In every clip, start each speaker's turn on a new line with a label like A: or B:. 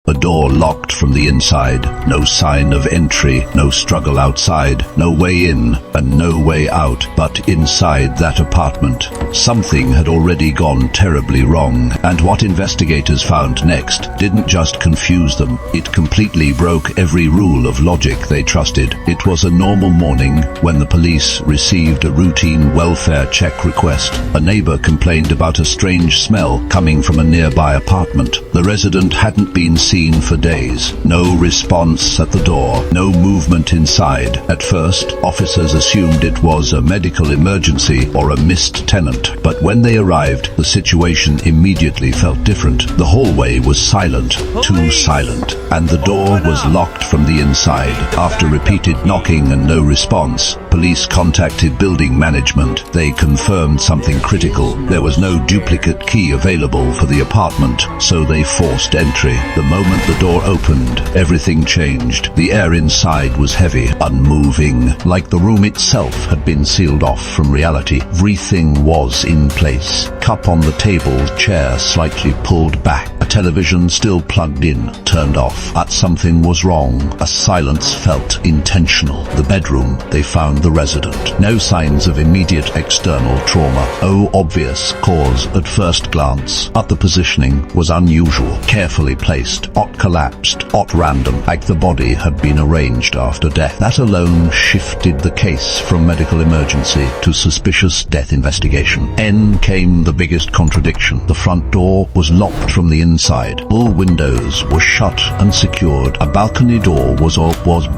A: A door locked from the inside, no sign of entry, no struggle outside, no way in and no way out. But inside that apartment, something had already gone terribly wrong, and what investigators found next didn't just confuse them, it completely broke every rule of logic they trusted. It was a normal morning when the police received a routine welfare check request. A neighbor complained about a strange smell coming from a nearby apartment. The resident hadn't been seen for days. No response at the door, no movement inside. At first, officers assumed it was a medical emergency or a missed tenant, but when they arrived, the situation immediately felt different. The hallway was silent, too silent, and the door was locked from the inside. After repeated knocking and no response, police contacted building management. They confirmed something critical. There was no duplicate key available for the apartment, so they forced entry. The moment the door opened, everything changed. The air inside was heavy, unmoving, like the room itself had been sealed off from reality. Everything was in place. Cup on the table, chair slightly pulled back, a television still plugged in, turned off. But something was wrong. A silence felt intentional. The bedroom, they found the resident. No signs of immediate external trauma. No obvious cause at first glance, but the positioning was unusual, carefully placed, not collapsed, not random, like the body had been arranged after death. That alone shifted the case from medical emergency to suspicious death investigation. Then came the biggest contradiction. The front door was locked from the inside. All windows were shut and secured. A balcony door was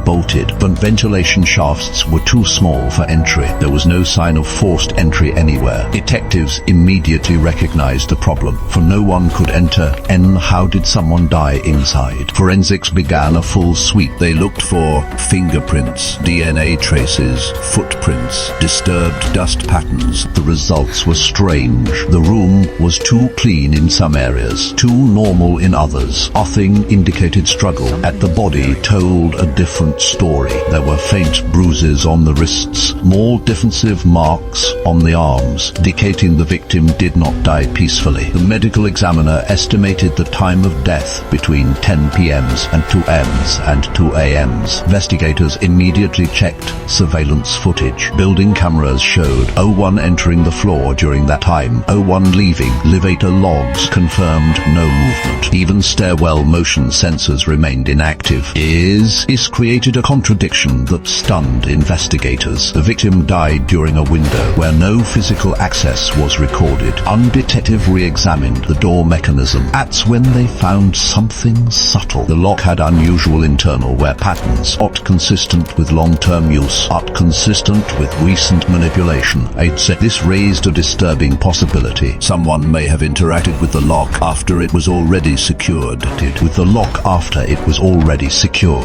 A: bolted, but ventilation shafts were too small for entry. There was no sign of forced entry anywhere. Detectives immediately recognized the problem, for no one could enter. And how did someone die inside? Forensics began a full sweep. They looked for fingerprints, DNA traces, footprints, disturbed dust patterns. The results were strange. The room was too clean in some areas, too normal in others. Nothing indicated struggle. At the body told a different story. There were faint bruises on the wrists, more defensive marks on the arms, indicating the victim did not die peacefully. The medical examiner estimated the time of death between 10 p.m.s and 2 a.m.s and 2 a.m.s. Investigators immediately checked surveillance footage. Building cameras showed 01 entering the floor during that time, 01 leaving. Elevator logs confirmed no movement. Even stairwell motion sensors remained inactive. This created a contradiction that stunned investigators. The victim died during a window where no physical access was recorded. Detective re-examined the door mechanism. That's when they found something subtle. The lock had unusual internal wear patterns, not consistent with long-term use, but consistent with recent manipulation. I'd say this raised a disturbing possibility. Someone may have interacted with the lock after it was already secured.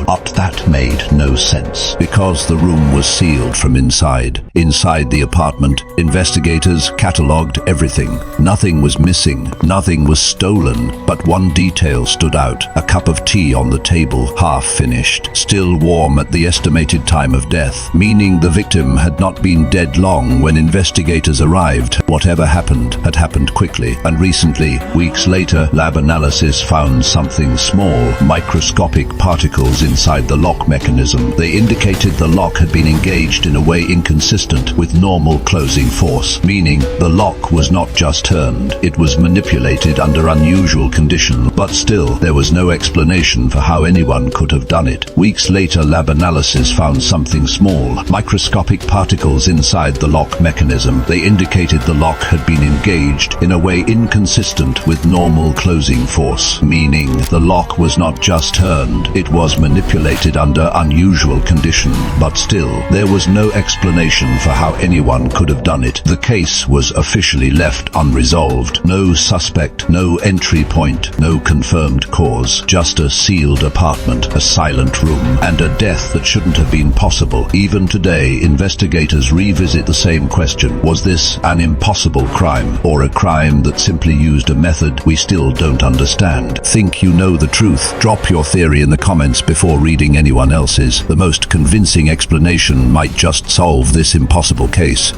A: But that made no sense, because the room was sealed from inside. Inside the apartment, investigators catalogued everything. Nothing was missing, nothing was stolen, but one detail stood out. A cup of tea on the table, half finished, still warm at the estimated time of death, meaning the victim had not been dead long when investigators arrived. Whatever happened had happened quickly, and recently, weeks later, lab analysis found something small, microscopic particles inside the lock mechanism. They indicated the lock had been engaged in a way inconsistent with normal closing force, meaning the lock was not just turned, it was manipulated under unusual conditions. But still, there was no explanation for how anyone could have done it. Weeks later, lab analysis found something small, microscopic particles inside the lock mechanism. They indicated the lock had been engaged in a way inconsistent with normal closing force, meaning the lock was not just turned, it was manipulated under unusual conditions. But still, there was no explanation for how anyone could have done it. The case was officially left unresolved. No suspect, no entry point, no confirmed cause, just a sealed apartment, a silent room, and a death that shouldn't have been possible. Even today, investigators revisit the same question. Was this an impossible crime, or a crime that simply used a method we still don't understand? Think you know the truth? Drop your theory in the comments before reading anyone else's. The most convincing explanation might just solve this impossible case.